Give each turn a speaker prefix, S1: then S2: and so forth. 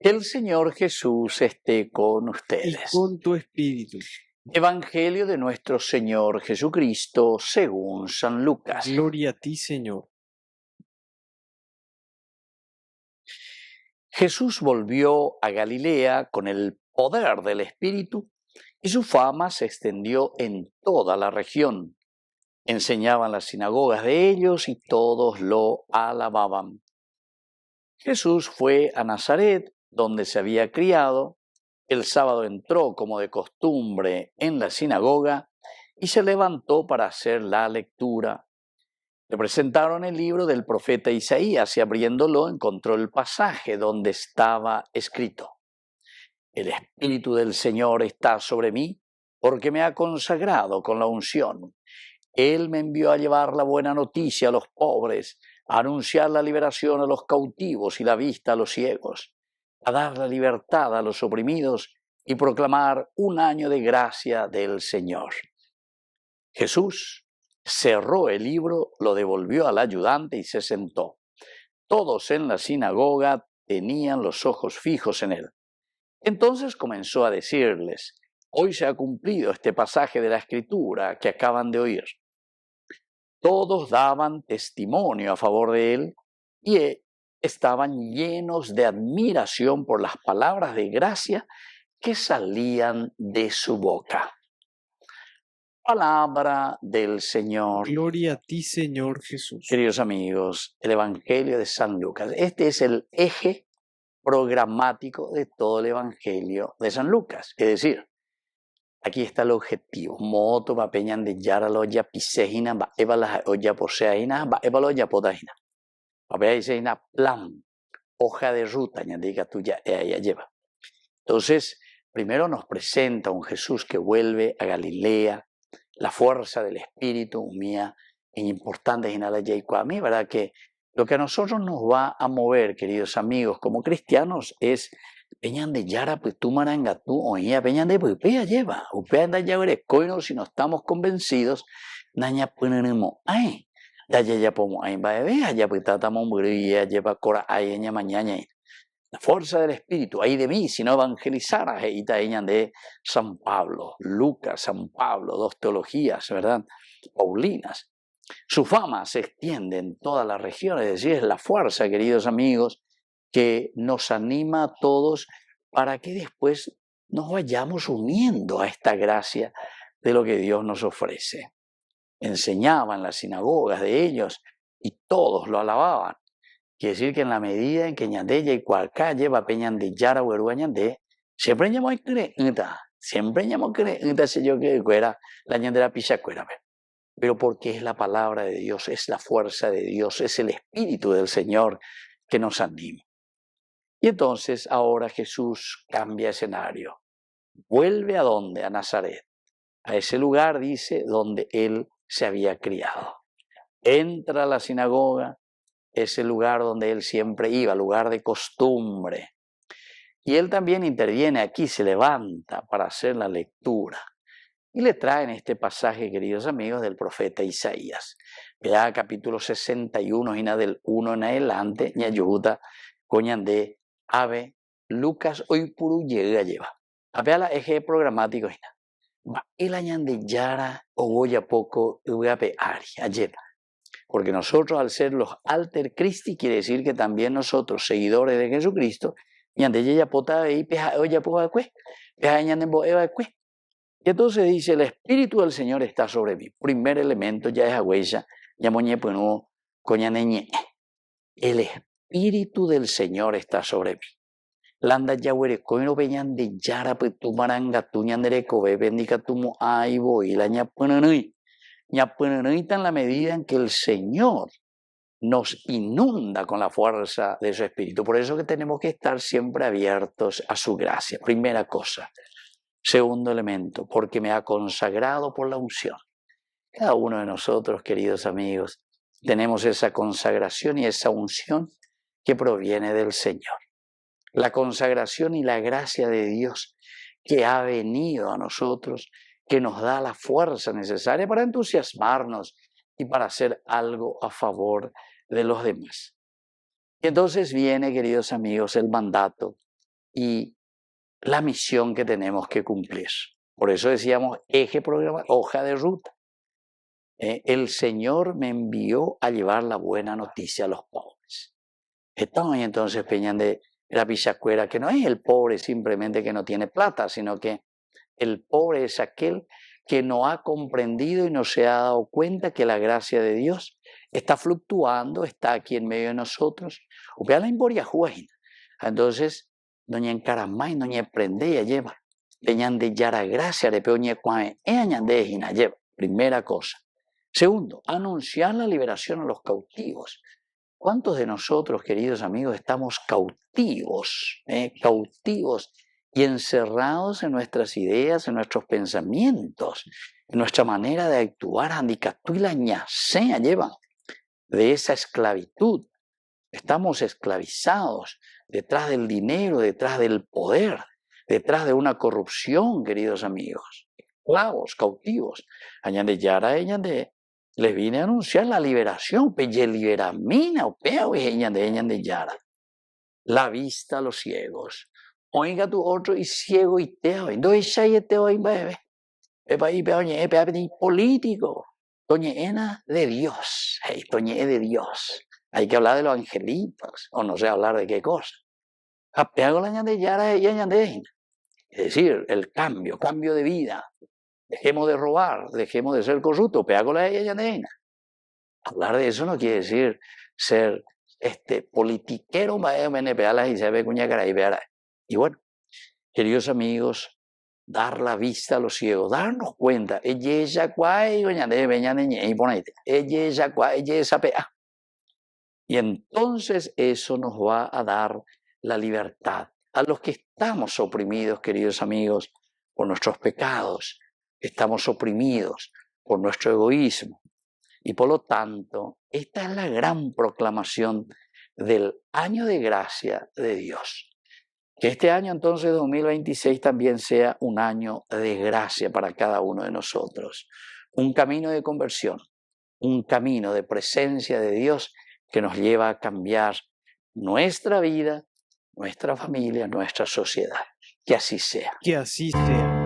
S1: El Señor Jesús esté con
S2: y
S1: ustedes.
S2: con tu espíritu.
S1: Evangelio de nuestro Señor Jesucristo según San Lucas.
S2: Gloria a ti, Señor.
S1: Jesús volvió a Galilea con el poder del Espíritu y su fama se extendió en toda la región. Enseñaba en las sinagogas de ellos y todos lo alababan. Jesús fue a Nazaret, donde se había criado. El sábado entró, como de costumbre, en la sinagoga y se levantó para hacer la lectura. Le presentaron el libro del profeta Isaías y abriéndolo encontró el pasaje donde estaba escrito: El Espíritu del Señor está sobre mí, porque me ha consagrado con la unción. Él me envió a llevar la buena noticia a los pobres, a anunciar la liberación a los cautivos y la vista a los ciegos, a dar la libertad a los oprimidos y proclamar un año de gracia del Señor. Jesús cerró el libro, lo devolvió al ayudante y se sentó. Todos en la sinagoga tenían los ojos fijos en él. Entonces comenzó a decirles: hoy se ha cumplido este pasaje de la Escritura que acaban de oír. Todos daban testimonio a favor de él y estaban llenos de admiración por las palabras de gracia que salían de su boca. Palabra del Señor.
S2: Gloria a ti, Señor Jesús.
S1: Queridos amigos, el Evangelio de San Lucas. Este es el eje programático de todo el Evangelio de San Lucas. Es decir, aquí está el objetivo. Moto va peñan de yara loya pisejina, va eva la olla poseaina, va eva loya podajina. Va peña plan, hoja de ruta, diga tuya, ella lleva. Entonces, primero nos presenta un Jesús que vuelve a Galilea, la fuerza del Espíritu, mía, es importante en la mí, ¿verdad? Que lo que a nosotros nos va a mover, queridos amigos, como cristianos, es peñan de yara, pues tú maranga, tú oía, peñan de upea lleva, upea anda ya veré, coino, si no estamos convencidos, naña ponemos, ay, ya pomo, ay, va a ver, allá pues tatamos muría, lleva cora, ay, ña mañana, la fuerza del Espíritu, ahí de mí, si no evangelizara, de San Pablo, Lucas, San Pablo, dos teologías, ¿verdad? Paulinas. Su fama se extiende en todas las regiones, es decir, es la fuerza, queridos amigos, que nos anima a todos para que después nos vayamos uniendo a esta gracia de lo que Dios nos ofrece. Enseñaba en las sinagogas de ellos y todos lo alababan. Quiere decir que en la medida en que ñandella y cualca lleva peñan de yara o ñandé, siempre ñamo cree, siempre ñamo cree, se yo que era la ñandera pichacuera. Pero porque es la palabra de Dios, es la fuerza de Dios, es el Espíritu del Señor que nos anima. Y entonces ahora Jesús cambia escenario. Vuelve ¿a dónde? A Nazaret. A ese lugar, dice, donde él se había criado. Entra a la sinagoga, ese lugar donde él siempre iba, lugar de costumbre. Y él también interviene aquí, se levanta para hacer la lectura. Y le traen este pasaje, queridos amigos, del profeta Isaías. Vea capítulo 61, y del 1 en adelante, ñayuta, coñan de ave, Lucas hoy puro llega lleva. Vea la eje programático, va el añan de yara o voy a poco, voy a pear, ayer. Porque nosotros, al ser los alter Christi, quiere decir que también nosotros, seguidores de Jesucristo, y entonces dice: el Espíritu del Señor está sobre mí. Primer elemento ya es agüella, el Espíritu del Señor está sobre mí. Landa yawere coino peñan de yara pues tu maranga tu ñandereco bendica tu mo aibo y la ñapunanui. Ñapunanui en la medida en que el Señor nos inunda con la fuerza de su Espíritu. Por eso que tenemos que estar siempre abiertos a su gracia. Primera cosa. Segundo elemento, porque me ha consagrado por la unción. Cada uno de nosotros, queridos amigos, tenemos esa consagración y esa unción que proviene del Señor. La consagración y la gracia de Dios que ha venido a nosotros, que nos da la fuerza necesaria para entusiasmarnos y para hacer algo a favor de los demás. Y entonces viene, queridos amigos, el mandato y la misión que tenemos que cumplir. Por eso decíamos eje programa, hoja de ruta. El Señor me envió a llevar la buena noticia a los pobres. Entonces peñan de la pichacuera, que no es el pobre simplemente que no tiene plata, sino que el pobre es aquel que no ha comprendido y no se ha dado cuenta que la gracia de Dios está fluctuando, está aquí en medio de nosotros. Entonces, doña encaramay, doña prende ya lleva. Peñan de yara gracia de peoñe cuae, lleva. Primera cosa. Segundo, anunciar la liberación a los cautivos. ¿Cuántos de nosotros, queridos amigos, estamos cautivos? Cautivos y encerrados en nuestras ideas, en nuestros pensamientos, en nuestra manera de actuar, handicatuila ñasea lleva de esa esclavitud. Estamos esclavizados detrás del dinero, detrás del poder, detrás de una corrupción, queridos amigos. Esclavos, cautivos. Añade yara, añade. Les vine a anunciar la liberación, de yara. La vista a los ciegos. Oiga tu otro y ciego y teo. Entonces ya te voy bebé. Político. Toñena de Dios. Hey, toñe de Dios. Hay que hablar de los angelitos. O no sé hablar de qué cosa. Apeago la de yara y añade. Es decir, el cambio de vida. Dejemos de robar, dejemos de ser corruptos, peágola a ella de. Hablar de eso no quiere decir ser politiquero, y bueno, queridos amigos, dar la vista a los ciegos, darnos cuenta, y entonces eso nos va a dar la libertad. A los que estamos oprimidos, queridos amigos, por nuestros pecados, estamos oprimidos por nuestro egoísmo. Y por lo tanto, esta es la gran proclamación del año de gracia de Dios. Que este año entonces 2026 también sea un año de gracia para cada uno de nosotros. Un camino de conversión, un camino de presencia de Dios que nos lleva a cambiar nuestra vida, nuestra familia, nuestra sociedad. Que así sea.
S2: Que así sea.